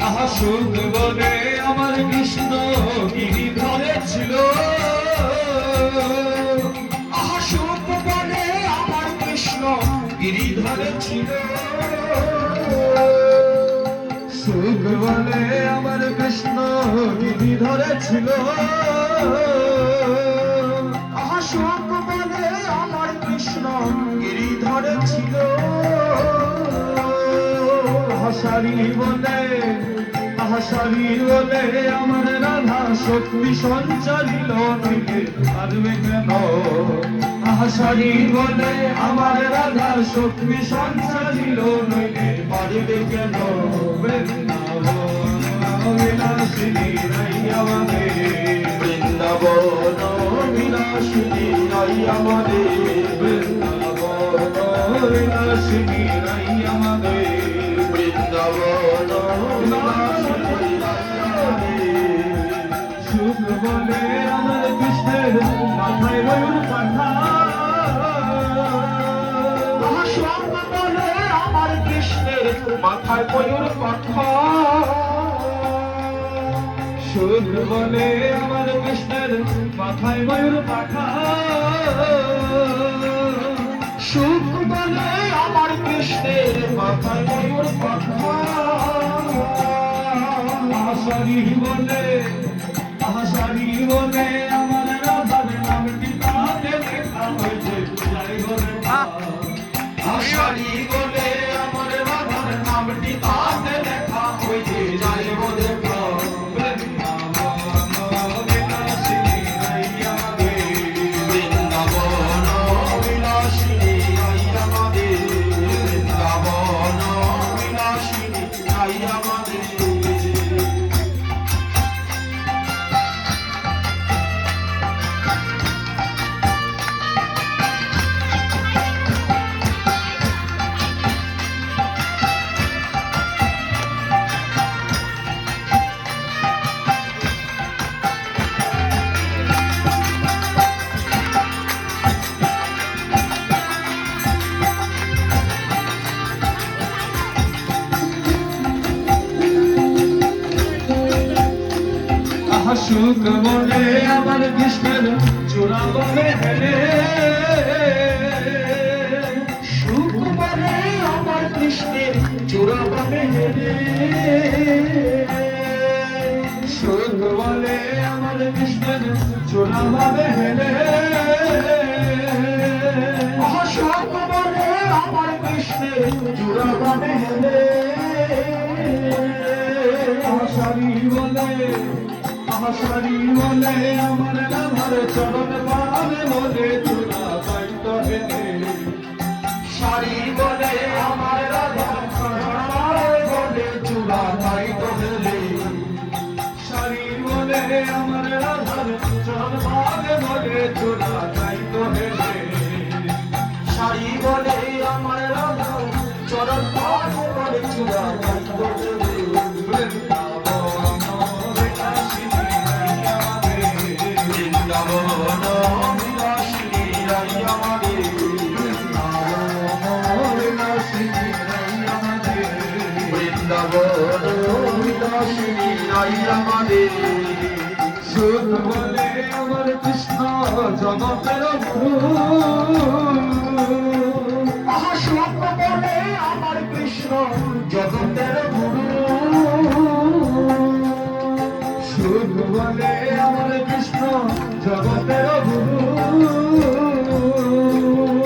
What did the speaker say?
আহা সুখ বলে আমার কৃষ্ণ গিরি ধরেছিল, আহা সুখ বলে আমার কৃষ্ণ গিরি ধরেছিল। সুখ বলে আমার কৃষ্ণ গিরি ধরেছিল, আহা সুখ বলে আমার কৃষ্ণ গিরি ধরেছিল। আহাসারি বলে, আহাসারি বলে আমার রাধা শক্তি সঞ্চারিল, নইলে পারবে কেন? আহাসারি বলে আমার রাধা শক্তি সঞ্চারিল, নইলে পারবে কেন? বৃন্দাবন বিলাসিনী নাই আমাদের, বৃন্দাবন বিলাসিনী নাই আমাদের, বৃন্দাবন বিলাসিনী নাই আমাদের, বৃন্দাবন বিলাসিনী নাই আমাদের। সুখ বলে আমার কৃষ্ণের মাথায় ময়ূর পাখা, আহা সুখ বলে আমার কৃষ্ণের মাথায় ময়ূর পাখা। সুখ বলে আমার কৃষ্ণের মাথায় ময়ূর পাখা, সুখ বলে আমার কৃষ্ণের মাথায় ময়ূর পাখা। আহাসারি বলে, আহাসারি বলে আমার রাধার নামটি তাতে লেখা হয়েছে, যাই বলে আষাঢ়ি বলে আমার রাধার নামটি তাতে লেখা হয়েছে, যাই বলে বৃন্দাবন বিলাসিনী নাই আমাদের, বৃন্দাবন বিলাসিনী নাই আমাদের। সুখ বলে আমার কৃষ্ণের চূড়া বলে হেলে, সুখ বলে আমার কৃষ্ণের চূড়া বলে হেলে, সুখ বলে আমার কৃষ্ণের চূড়া বলে হেলে, আহা সুখ বলে আমার কৃষ্ণের চূড়া বলে হেলে। আহাসারি বলে, আহাসারি বলে আমার রাধার চরণ পাবে বলে চূড়া পাইত হেলে, সারি বলে আমার রাধা চরণ বলে চূড়া পাইত হেলে, সারি বলে আমার রাধার চরণ পাবে বলে চূড়া পাইত হেলে, সারি বলে আমার রাধা চরণ পাইত বলে চূড়া পাইত হেলে। বৃন্দাবন বিলাসিনী নাই আমাদের, বৃন্দাবন বিলাসিনী নাই আমাদের, বিলাসিনী নাই আমাদের, বৃন্দাবন বিলাসিনী নাই আমাদের। সুখ বলে আমার কৃষ্ণ জগতের গুরু, আহা সুখ বলে আমার কৃষ্ণ জগতের গুরু, সুখ বলে আমার কৃষ্ণ জগতের গুরু।